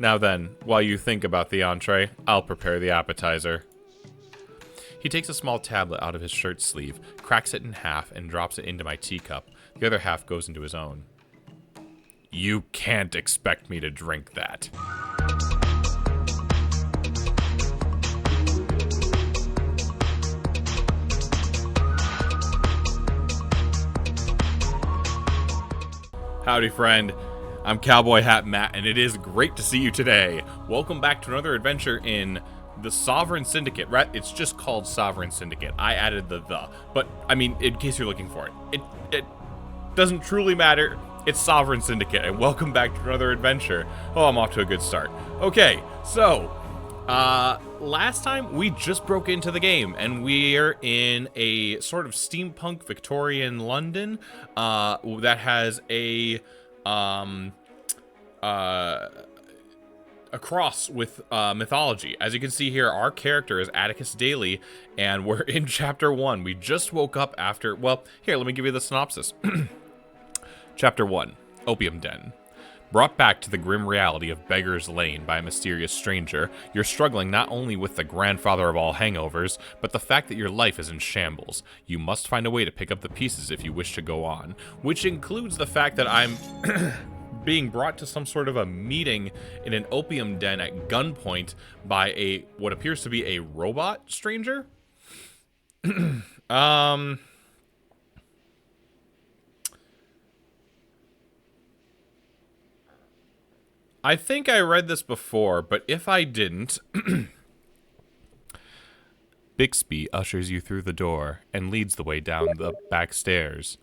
Now then, while you think about the entree, I'll prepare the appetizer. He takes a small tablet out of his shirt sleeve, cracks it in half, and drops it into my teacup. The other half goes into his own. You can't expect me to drink that. Howdy, friend. I'm CowboyHatMatt, and it is great to see you today. Welcome back to another adventure in the Sovereign Syndicate. Right? It's just called Sovereign Syndicate. I added the. But, I mean, in case you're looking for it. It doesn't truly matter. It's Sovereign Syndicate, and welcome back to another adventure. Oh, I'm off to a good start. Okay, so, last time we just broke into the game, and we're in a sort of steampunk Victorian London, that has a cross with mythology. As you can see here, our character is Atticus Daly, and we're in Chapter 1. We just woke up after, well, here, let me give you the synopsis. Chapter 1, Opium Den. Brought back to the grim reality of Beggar's Lane by a mysterious stranger, you're struggling not only with the grandfather of all hangovers, but the fact that your life is in shambles. You must find a way to pick up the pieces if you wish to go on, which includes the fact that I'm being brought to some sort of a meeting in an opium den at gunpoint by what appears to be a robot stranger. I think I read this before, but if I didn't, Bixby ushers you through the door and leads the way down the back stairs.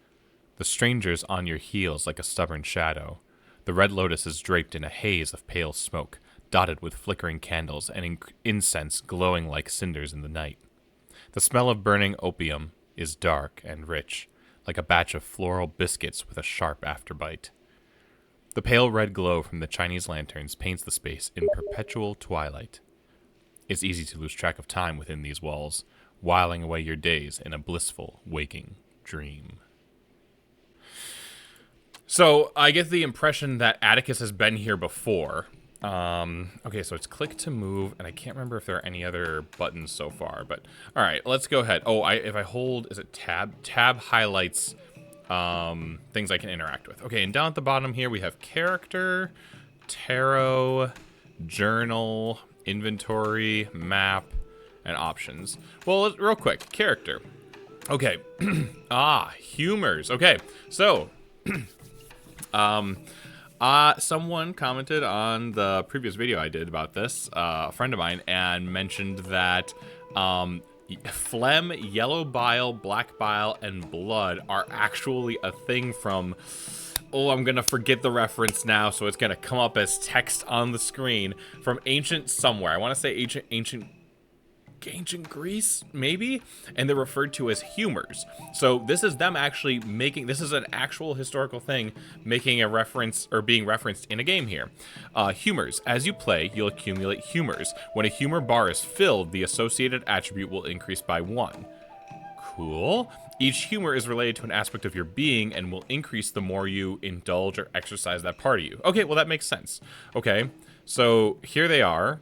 The stranger's on your heels like a stubborn shadow. The Red Lotus is draped in a haze of pale smoke, dotted with flickering candles and incense glowing like cinders in the night. The smell of burning opium is dark and rich, like a batch of floral biscuits with a sharp afterbite. The pale red glow from the Chinese lanterns paints the space in perpetual twilight. It's easy to lose track of time within these walls, whiling away your days in a blissful, waking dream. So, I get the impression that Atticus has been here before. Okay, so it's click to move, and I can't remember if there are any other buttons so far, but alright, let's go ahead. Oh, if I hold, is it tab? Tab highlights things I can interact with. Okay, and down at the bottom here we have character, tarot, journal, inventory, map, and options. Well, real quick, character. Okay, humors. Okay, so, someone commented on the previous video I did about this, a friend of mine, and mentioned that, phlegm, yellow bile, black bile, and blood are actually a thing from, oh, I'm gonna forget the reference now, so it's gonna come up as text on the screen, from ancient somewhere. I want to say ancient Greece, maybe? And they're referred to as humors. So this is them actually making, this is an actual historical thing, making a reference, or being referenced in a game here. Humors. As you play, you'll accumulate humors. When a humor bar is filled, the associated attribute will increase by 1. Cool. Each humor is related to an aspect of your being and will increase the more you indulge or exercise that part of you. Okay, well that makes sense. Okay, so here they are.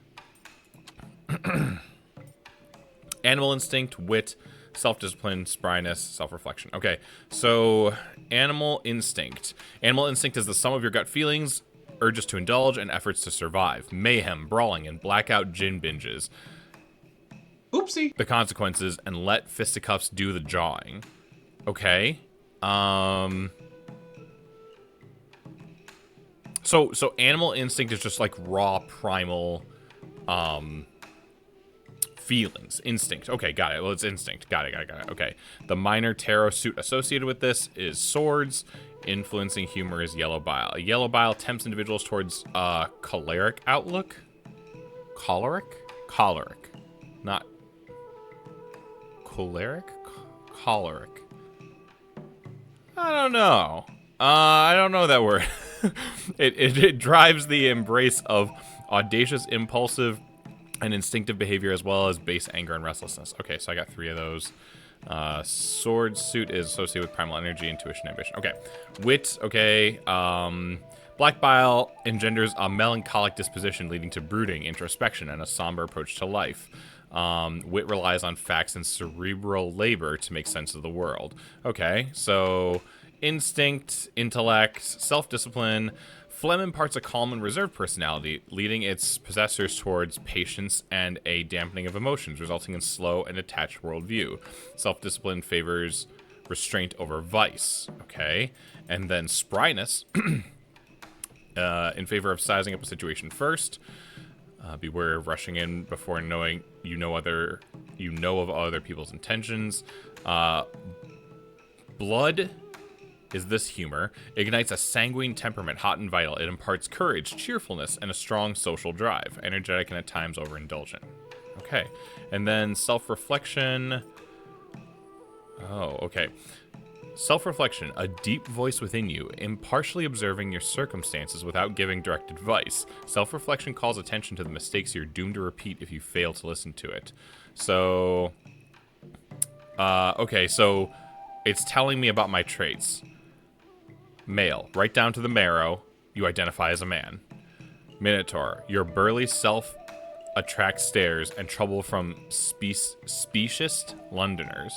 Animal instinct, wit, self-discipline, spryness, self-reflection. Okay, so animal instinct. Animal instinct is the sum of your gut feelings, urges to indulge, and efforts to survive. Mayhem, brawling, and blackout gin binges. Oopsie. The consequences, and let fisticuffs do the jawing. Okay. So animal instinct is just like raw, primal, feelings, instinct. Okay, got it. Well, it's instinct. Got it. Okay. The minor tarot suit associated with this is swords. Influencing humor is yellow bile. A yellow bile tempts individuals towards choleric outlook. Choleric? Not choleric? Choleric. I don't know. I don't know that word. It drives the embrace of audacious, impulsive, and instinctive behavior, as well as base anger and restlessness. Okay, so I got 3 of those. Sword suit is associated with primal energy, intuition, ambition. Okay. Wit, okay. Black bile engenders a melancholic disposition leading to brooding, introspection, and a somber approach to life. Wit relies on facts and cerebral labor to make sense of the world. Okay, so instinct, intellect, self-discipline. Phlegm imparts a calm and reserved personality, leading its possessors towards patience and a dampening of emotions, resulting in slow and detached worldview. Self-discipline favors restraint over vice. Okay, and then spryness, in favor of sizing up a situation first. Beware of rushing in before knowing of other people's intentions. Blood is this humor. Ignites a sanguine temperament, hot and vital. It imparts courage, cheerfulness, and a strong social drive. Energetic and at times overindulgent. Okay, and then self-reflection. Oh, okay. Self-reflection, a deep voice within you, impartially observing your circumstances without giving direct advice. Self-reflection calls attention to the mistakes you're doomed to repeat if you fail to listen to it. So, okay, so it's telling me about my traits. Male, right down to the marrow, you identify as a man. Minotaur, your burly self attracts stares and trouble from specious Londoners.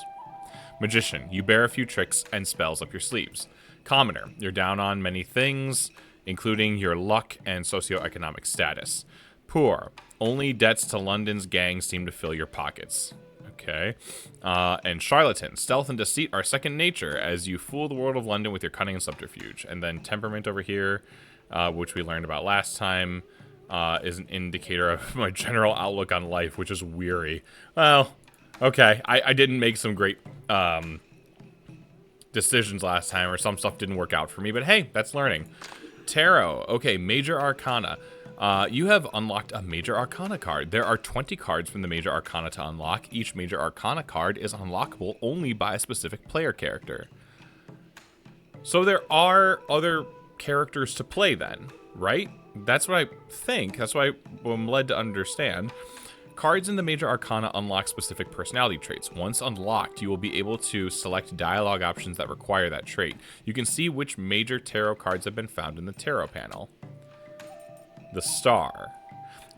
Magician, you bear a few tricks and spells up your sleeves. Commoner, you're down on many things, including your luck and socioeconomic status. Poor, only debts to London's gangs seem to fill your pockets. Okay. And charlatan, stealth and deceit are second nature as you fool the world of London with your cunning and subterfuge. And then temperament over here, which we learned about last time, is an indicator of my general outlook on life, which is weary. Well, okay, I didn't make some great decisions last time, or some stuff didn't work out for me, but hey, that's learning. Tarot, okay, Major Arcana. You have unlocked a Major Arcana card. There are 20 cards from the Major Arcana to unlock. Each Major Arcana card is unlockable only by a specific player character. So there are other characters to play then, right? That's what I think. That's what I'm led to understand. Cards in the Major Arcana unlock specific personality traits. Once unlocked, you will be able to select dialogue options that require that trait. You can see which major tarot cards have been found in the tarot panel. The Star.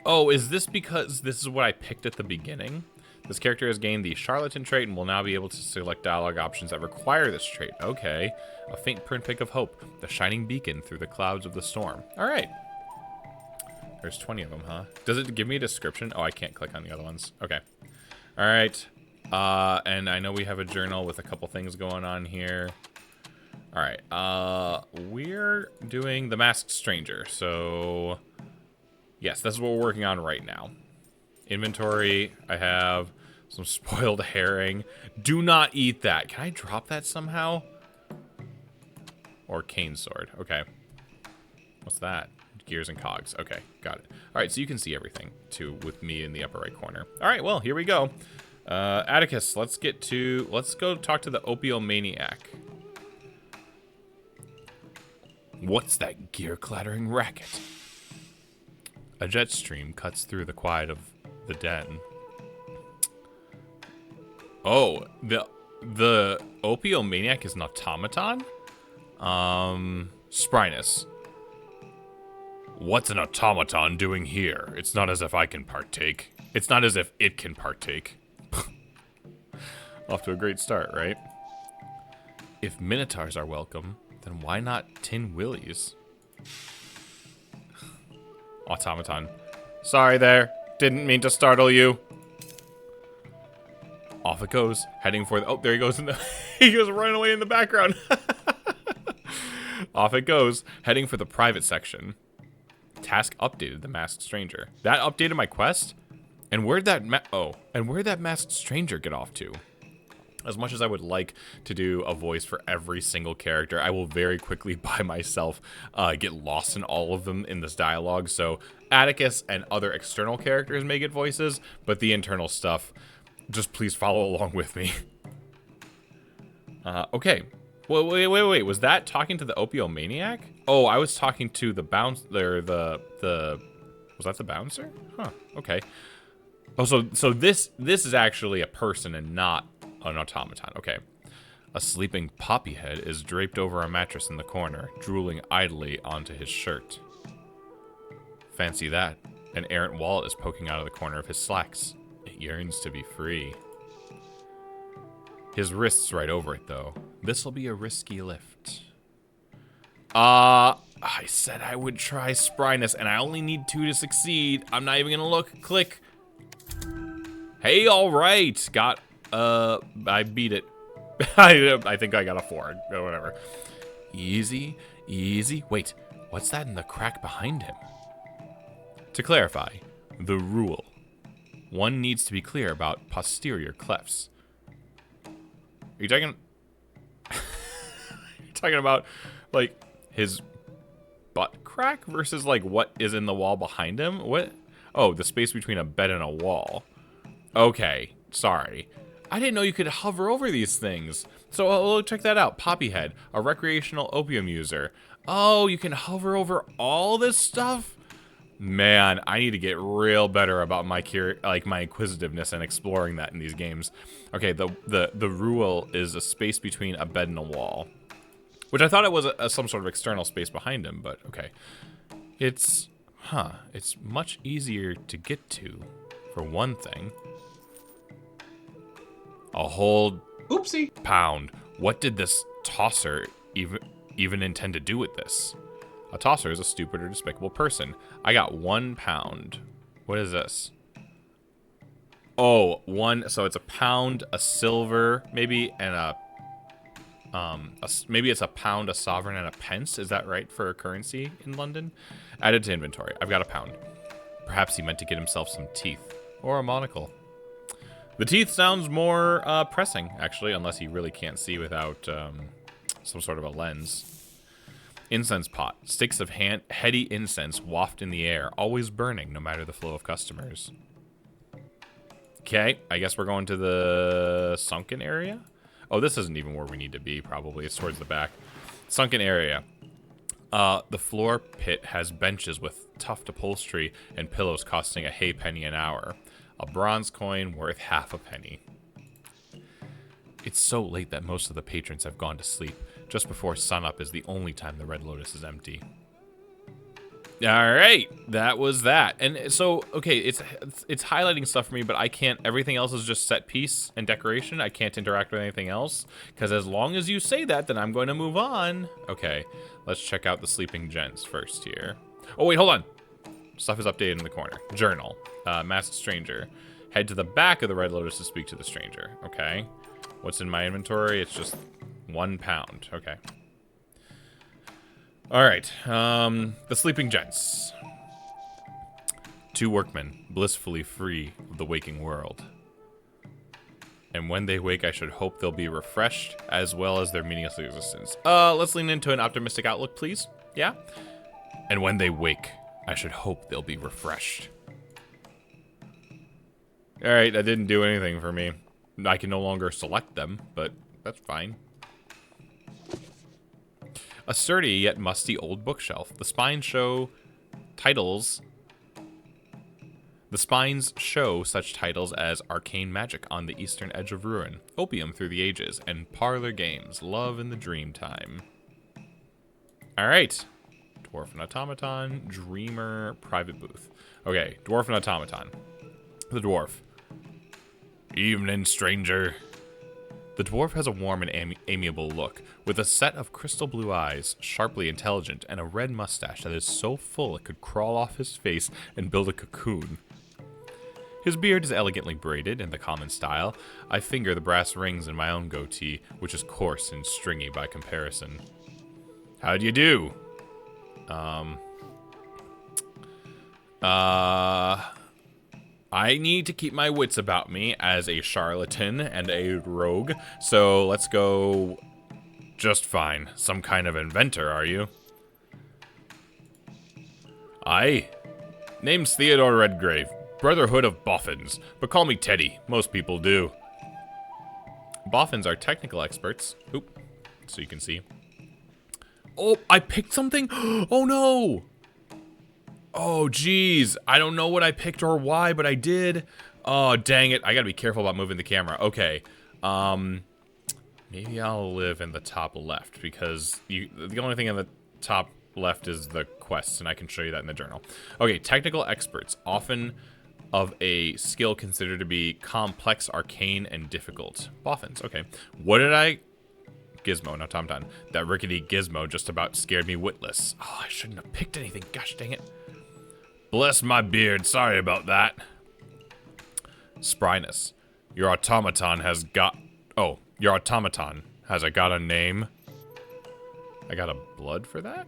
Oh, is this because this is what I picked at the beginning? This character has gained the Charlatan trait and will now be able to select dialogue options that require this trait. Okay. A faint pinprick of hope. The shining beacon through the clouds of the storm. All right. There's 20 of them, huh? Does it give me a description? Oh, I can't click on the other ones. Okay. All right. And I know we have a journal with a couple things going on here. All right. We're doing the Masked Stranger. So, yes, this is what we're working on right now. Inventory. I have some spoiled herring. Do not eat that. Can I drop that somehow? Or cane sword. Okay. What's that? Gears and cogs. Okay, got it. All right, so you can see everything, too, with me in the upper right corner. All right, well, here we go. Atticus, let's go talk to the Opiomaniac. What's that gear-clattering racket? A jet stream cuts through the quiet of the den. Oh, the Opiomaniac is an automaton? Spryness. What's an automaton doing here? It's not as if I can partake. It's not as if it can partake. Off to a great start, right? If minotaurs are welcome, then why not tin willies? Automaton. Sorry there. Didn't mean to startle you. Off it goes, heading for the... Oh, there he goes. He goes running away in the background. Off it goes, heading for the private section. Task updated the Masked Stranger. That updated my quest? And where'd that Masked Stranger get off to? As much as I would like to do a voice for every single character, I will very quickly by myself get lost in all of them in this dialogue. So Atticus and other external characters may get voices, but the internal stuff, just please follow along with me. Okay. Wait. Was that talking to the Opiomaniac? Oh, I was talking to the bouncer. Was that the bouncer? Huh. Okay. Oh, so this is actually a person and not an automaton. Okay. A sleeping Poppyhead is draped over a mattress in the corner, drooling idly onto his shirt. Fancy that. An errant wallet is poking out of the corner of his slacks. It yearns to be free. His wrist's right over it, though. This'll be a risky lift. I said I would try spryness, and I only need 2 to succeed. I'm not even gonna look. Click. Hey, all right. I beat it. I think I got a 4. Whatever. Easy, easy. Wait, what's that in the crack behind him? To clarify, the rule. One needs to be clear about posterior clefts. Are you talking... You're talking about, like, his butt crack versus, like, what is in the wall behind him? What? Oh, the space between a bed and a wall. Okay, sorry. I didn't know you could hover over these things. So, check that out. Poppyhead, a recreational opium user. Oh, you can hover over all this stuff? Man, I need to get real better about my my inquisitiveness and exploring that in these games. Okay, the rule is a space between a bed and a wall, which I thought it was some sort of external space behind him, but okay. It's much easier to get to, for one thing. A whole Oopsie. pound. What did this tosser even intend to do with this? A tosser is a stupid or despicable person. I got 1 pound. What is this? Oh, so it's a pound, a silver, maybe, and maybe it's a pound, a sovereign, and a pence. Is that right for a currency in London? Added to inventory. I've got a pound. Perhaps he meant to get himself some teeth or a monocle. The teeth sounds more pressing, actually, unless he really can't see without some sort of a lens. Incense pot. Sticks of heady incense waft in the air, always burning no matter the flow of customers. Okay, I guess we're going to the sunken area? Oh, this isn't even where we need to be, probably. It's towards the back. Sunken area. The floor pit has benches with tuft upholstery and pillows costing a halfpenny an hour. A bronze coin worth half a penny. It's so late that most of the patrons have gone to sleep. Just before sunup is the only time the Red Lotus is empty. Alright, that was that. And so, okay, it's highlighting stuff for me, but I can't, everything else is just set piece and decoration. I can't interact with anything else. Because as long as you say that, then I'm going to move on. Okay, let's check out the sleeping gents first here. Oh, wait, hold on. Stuff is updated in the corner. Journal. Masked stranger. Head to the back of the Red Lotus to speak to the stranger. Okay. What's in my inventory? It's just 1 pound. Okay. Alright. The sleeping gents. 2 workmen, blissfully free of the waking world. And when they wake, I should hope they'll be refreshed, as well as their meaningless existence. Let's lean into an optimistic outlook, please. Yeah? And when they wake, I should hope they'll be refreshed. Alright, that didn't do anything for me. I can no longer select them, but that's fine. A sturdy yet musty old bookshelf. The spines show such titles as Arcane Magic on the Eastern Edge of Ruin, Opium Through the Ages, and Parlor Games, Love in the Dream Time. Alright. Dwarf and Automaton, Dreamer, Private Booth. Okay, Dwarf and Automaton. The dwarf. Evening, stranger. The dwarf has a warm and amiable look, with a set of crystal blue eyes, sharply intelligent, and a red mustache that is so full it could crawl off his face and build a cocoon. His beard is elegantly braided in the common style. I finger the brass rings in my own goatee, which is coarse and stringy by comparison. How do you do? I need to keep my wits about me as a charlatan and a rogue, so let's go just fine. Some kind of inventor, are you? Aye. Name's Theodore Redgrave, Brotherhood of Boffins, but call me Teddy. Most people do. Boffins are technical experts. Oop, so you can see. Oh, I picked something? Oh no! Oh, geez. I don't know what I picked or why, but I did. Oh, dang it. I gotta be careful about moving the camera. Okay. Maybe I'll live in the top left, because the only thing in the top left is the quests, and I can show you that in the journal. Okay, technical experts, often of a skill considered to be complex, arcane, and difficult. Boffins, okay. What did I... Gizmo, no, Tom. That rickety gizmo just about scared me witless. Oh, I shouldn't have picked anything. Gosh dang it. Bless my beard. Sorry about that. Spryness. Your automaton has got... Oh, your automaton. Has I got a name? I got a blood for that?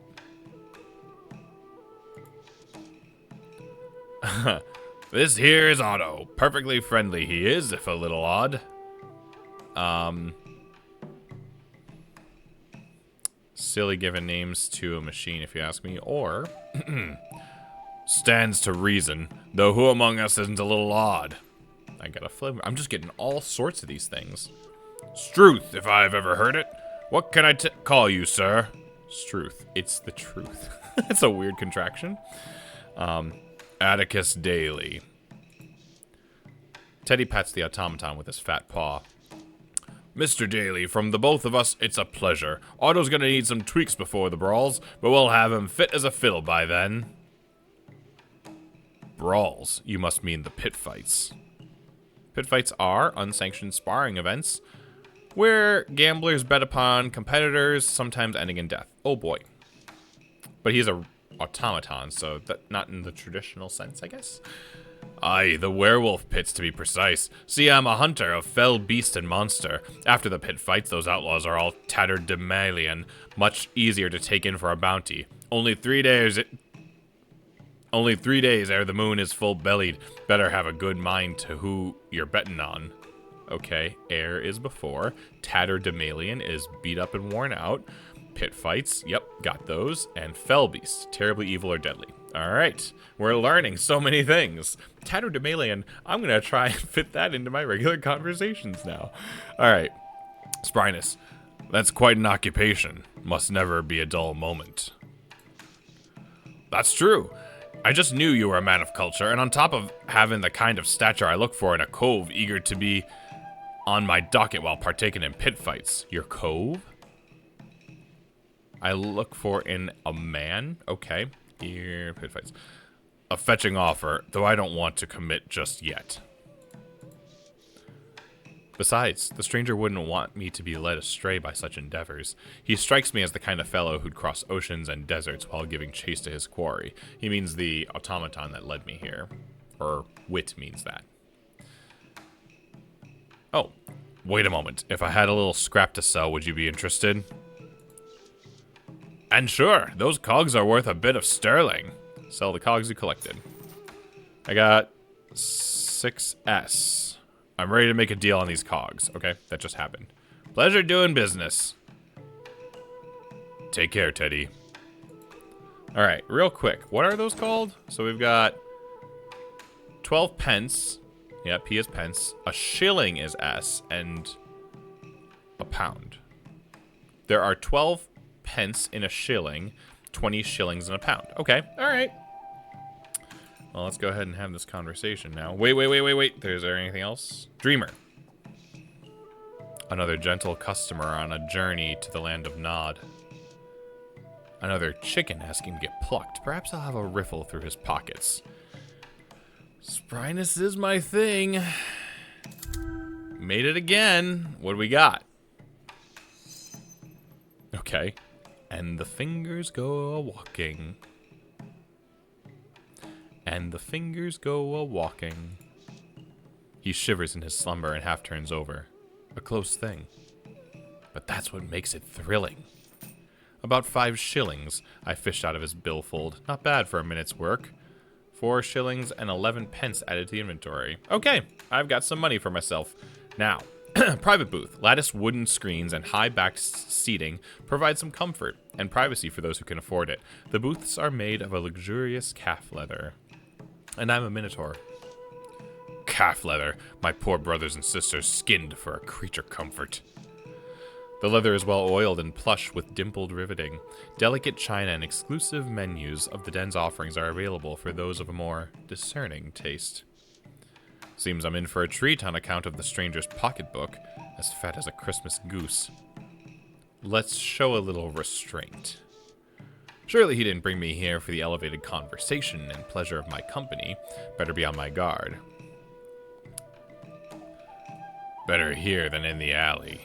This here is Otto. Perfectly friendly he is, if a little odd. Silly giving names to a machine, if you ask me. Or... stands to reason, though who among us isn't a little odd? I got a flavor. I'm just getting all sorts of these things. Struth, if I've ever heard it. What can I call you, sir? Struth. It's the truth. It's a weird contraction. Atticus Daly. Teddy pats the automaton with his fat paw. Mr. Daly, from the both of us, it's a pleasure. Otto's gonna need some tweaks before the brawls, but we'll have him fit as a fiddle by then. Brawls. You must mean the pit fights. Pit fights are unsanctioned sparring events where gamblers bet upon competitors, sometimes ending in death. Oh boy. But he's a automaton, so that not in the traditional sense, I guess. Aye, the werewolf pits, to be precise. See, I'm a hunter of fell beast and monster. After the pit fights, those outlaws are all tatterdemalion, much easier to take in for a bounty. Only 3 days ere the moon is full-bellied. Better have a good mind to who you're betting on. Okay, air is before. Tatterdemalion is beat up and worn out. Pit fights, yep, got those. And fell beast, terribly evil or deadly. Alright, we're learning so many things. Tatterdemalion, I'm gonna try and fit that into my regular conversations now. Alright, Spryness, that's quite an occupation. Must never be a dull moment. That's true. I just knew you were a man of culture, and on top of having the kind of stature I look for in a cove eager to be on my docket while partaking in pit fights. Your cove? I look for in a man? Okay. Here, pit fights. A fetching offer, though I don't want to commit just yet. Besides, the stranger wouldn't want me to be led astray by such endeavors. He strikes me as the kind of fellow who'd cross oceans and deserts while giving chase to his quarry. He means the automaton that led me here. Or wit means that. Oh, wait a moment. If I had a little scrap to sell, would you be interested? And sure, those cogs are worth a bit of sterling. Sell the cogs you collected. I got 6S. I'm ready to make a deal on these cogs. Okay, that just happened. Pleasure doing business. Take care, Teddy. All right, real quick. What are those called? So we've got 12 pence. Yeah, P is pence. A shilling is S, and a pound. There are 12 pence in a shilling, 20 shillings in a pound. Okay, all right. Well, let's go ahead and have this conversation now. Wait. Is there anything else? Dreamer. Another gentle customer on a journey to the land of Nod. Another chicken asking to get plucked. Perhaps I'll have a riffle through his pockets. Spryness is my thing. Made it again. What do we got? Okay. And the fingers go a-walking. And the fingers go a-walking. He shivers in his slumber and half turns over. A close thing. But that's what makes it thrilling. About 5 shillings I fished out of his billfold. Not bad for a minute's work. 4 shillings and 11 pence added to the inventory. Okay, I've got some money for myself. Now, private booth. Lattice wooden screens and high-backed seating provide some comfort and privacy for those who can afford it. The booths are made of a luxurious calf leather. And I'm a minotaur. Calf leather. My poor brothers and sisters skinned for a creature comfort. The leather is well oiled and plush with dimpled riveting. Delicate china and exclusive menus of the den's offerings are available for those of a more discerning taste. Seems I'm in for a treat on account of the stranger's pocketbook. as fat as a Christmas goose. Let's show a little restraint. Surely he didn't bring me here for the elevated conversation and pleasure of my company. Better be on my guard. Better here than in the alley.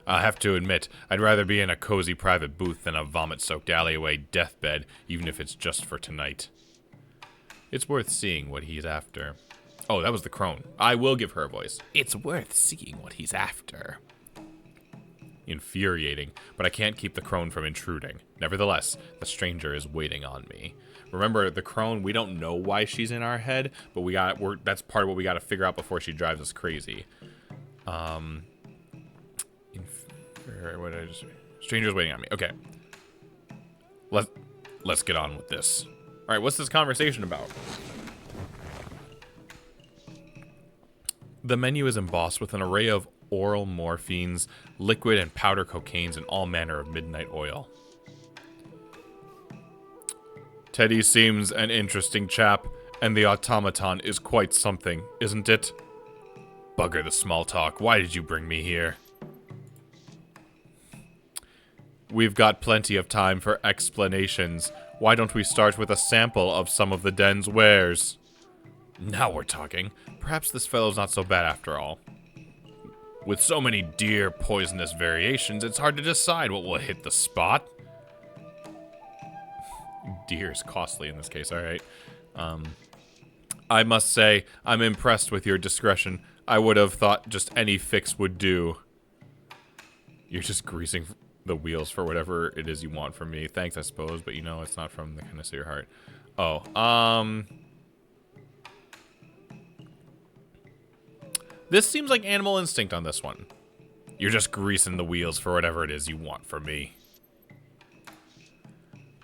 I have to admit, I'd rather be in a cozy private booth than a vomit-soaked alleyway deathbed, even if it's just for tonight. It's worth seeing what he's after. Oh, that was the crone. I will give her a voice. It's worth seeing what he's after. Infuriating, but I can't keep the crone from intruding. Nevertheless, the stranger is waiting on me. Remember, the crone, we don't know why she's in our head, but that's part of what we got to figure out before she drives us crazy. What did I just say? Stranger's waiting on me. Okay. Let's get on with this. All right, what's this conversation about? The menu is embossed with an array of oral morphines, liquid and powder cocaines, and all manner of midnight oil. Teddy seems an interesting chap, and the automaton is quite something, isn't it? Bugger the small talk. Why did you bring me here? We've got plenty of time for explanations. Why don't we start with a sample of some of the den's wares? Now we're talking. Perhaps this fellow's not so bad after all. With so many dear poisonous variations, it's hard to decide what will hit the spot. Deer is costly in this case, alright. I must say, I'm impressed with your discretion. I would have thought just any fix would do. You're just greasing the wheels for whatever it is you want from me. Thanks, I suppose, but you know it's not from the kindness of your heart. Oh, this seems like animal instinct on this one. You're just greasing the wheels for whatever it is you want from me.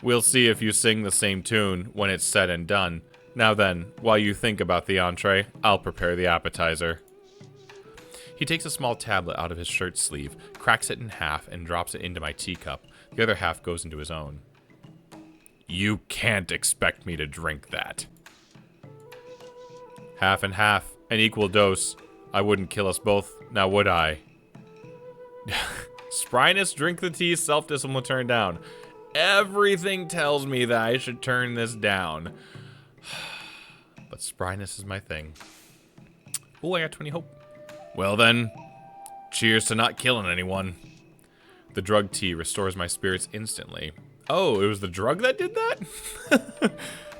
We'll see if you sing the same tune when it's said and done. Now then, while you think about the entree, I'll prepare the appetizer. He takes a small tablet out of his shirt sleeve, cracks it in half, and drops it into my teacup. The other half goes into his own. You can't expect me to drink that. Half and half, an equal dose. I wouldn't kill us both, now would I? Spryness, drink the tea, self-discipline will turn down. Everything tells me that I should turn this down. But spryness is my thing. Oh, I got 20 hope. Well then, cheers to not killing anyone. The drug tea restores my spirits instantly. Oh, it was the drug that did that?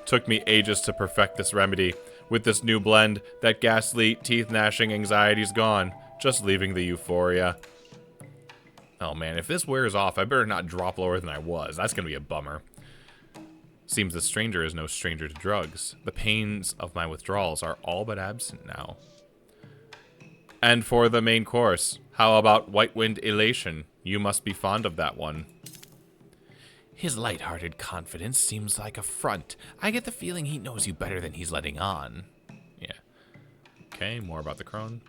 Took me ages to perfect this remedy. With this new blend, that ghastly, teeth-gnashing anxiety's gone. Just leaving the euphoria. Oh man, if this wears off, I better not drop lower than I was. That's gonna be a bummer. Seems the stranger is no stranger to drugs. The pains of my withdrawals are all but absent now. And for the main course, how about White Wind Elation? You must be fond of that one. His light-hearted confidence seems like a front. I get the feeling he knows you better than he's letting on. Yeah. Okay, more about the crone.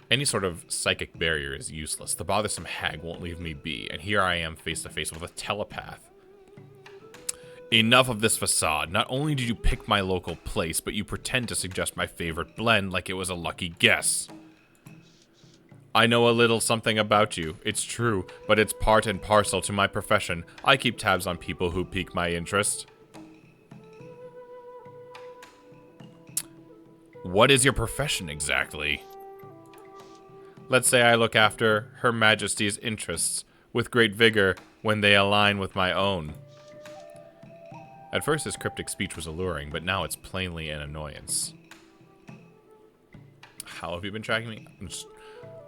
Any sort of psychic barrier is useless. The bothersome hag won't leave me be, and here I am face to face with a telepath. Enough of this facade. Not only did you pick my local place, but you pretend to suggest my favorite blend like it was a lucky guess. I know a little something about you, it's true, but it's part and parcel to my profession. I keep tabs on people who pique my interest. What is your profession exactly? Let's say I look after Her Majesty's interests with great vigor when they align with my own. At first his cryptic speech was alluring, but now it's plainly an annoyance. How have you been tracking me?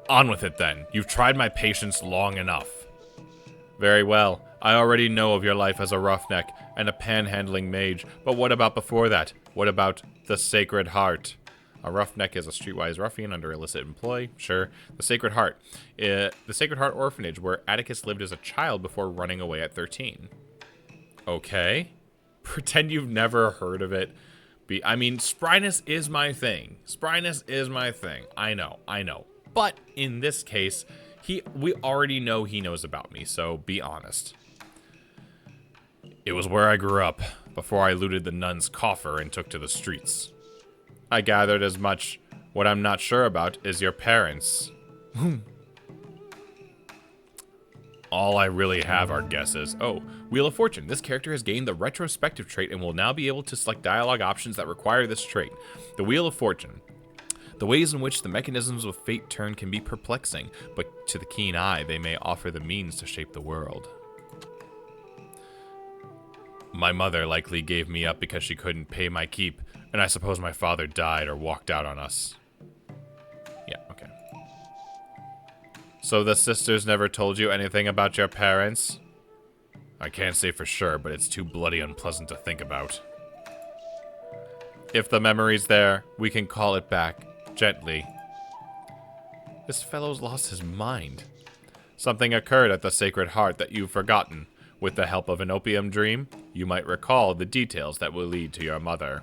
On with it then. You've tried my patience long enough. Very well. I already know of your life as a roughneck and a panhandling mage, but what about before that? What about the Sacred Heart? A roughneck is a streetwise ruffian under illicit employ. Sure. The Sacred Heart. The Sacred Heart Orphanage, where Atticus lived as a child before running away at 13. Okay. Pretend you've never heard of it. I mean, spryness is my thing. Spryness is my thing. I know. But in this case, we already know he knows about me, so be honest. It was where I grew up, before I looted the nun's coffer and took to the streets. I gathered as much. What I'm not sure about is your parents. All I really have are guesses. Oh, Wheel of Fortune. This character has gained the retrospective trait and will now be able to select dialogue options that require this trait. The Wheel of Fortune. The ways in which the mechanisms of fate turn can be perplexing, but to the keen eye, they may offer the means to shape the world. My mother likely gave me up because she couldn't pay my keep, and I suppose my father died or walked out on us. Yeah, okay. So the sisters never told you anything about your parents? I can't say for sure, but it's too bloody unpleasant to think about. If the memory's there, we can call it back, gently. This fellow's lost his mind. Something occurred at the Sacred Heart that you've forgotten. With the help of an opium dream, you might recall the details that will lead to your mother.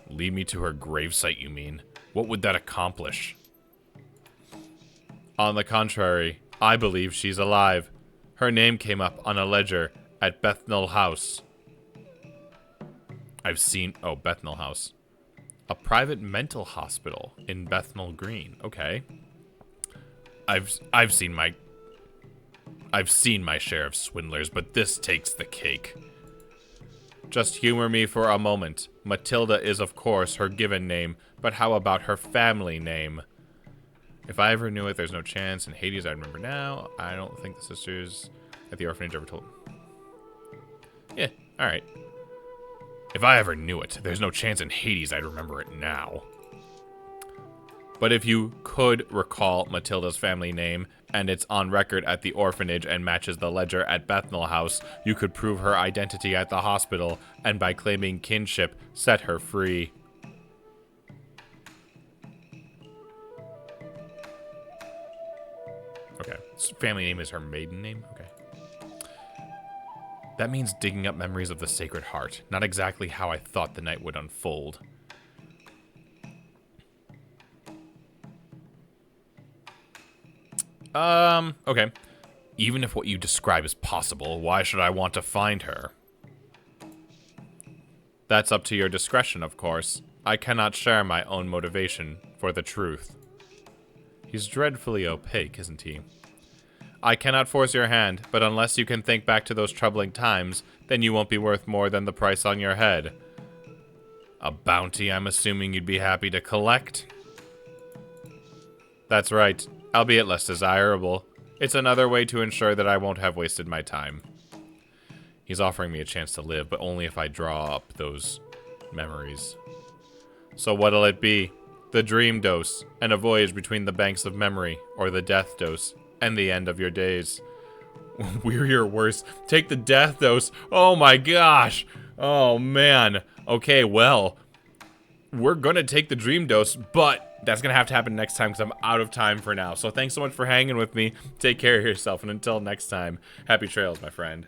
Lead me to her gravesite, you mean? What would that accomplish? On the contrary, I believe she's alive. Her name came up on a ledger at Bethnal House. Bethnal House. A private mental hospital in Bethnal Green. Okay. I've seen my share of swindlers, but this takes the cake. Just humor me for a moment. Matilda is, of course, her given name, but how about her family name? If I ever knew it, there's no chance. In Hades, I remember now. I don't think the sisters at the orphanage ever told. Yeah, alright. If I ever knew it, there's no chance in Hades I'd remember it now. But if you could recall Matilda's family name, and it's on record at the orphanage and matches the ledger at Bethnal House, you could prove her identity at the hospital, and by claiming kinship, set her free. Okay, so family name is her maiden name? Okay. That means digging up memories of the Sacred Heart. Not exactly how I thought the night would unfold. Okay. Even if what you describe is possible, why should I want to find her? That's up to your discretion, of course. I cannot share my own motivation for the truth. He's dreadfully opaque, isn't he? I cannot force your hand, but unless you can think back to those troubling times, then you won't be worth more than the price on your head. A bounty I'm assuming you'd be happy to collect? That's right, albeit less desirable. It's another way to ensure that I won't have wasted my time. He's offering me a chance to live, but only if I draw up those memories. So what'll it be? The dream dose, and a voyage between the banks of memory, or the death dose, and the end of your days. Weary or worse, take the death dose. Oh my gosh. Oh man. Okay, well, we're gonna take the dream dose, but that's gonna have to happen next time because I'm out of time for now. So thanks so much for hanging with me. Take care of yourself, and until next time, happy trails, my friend.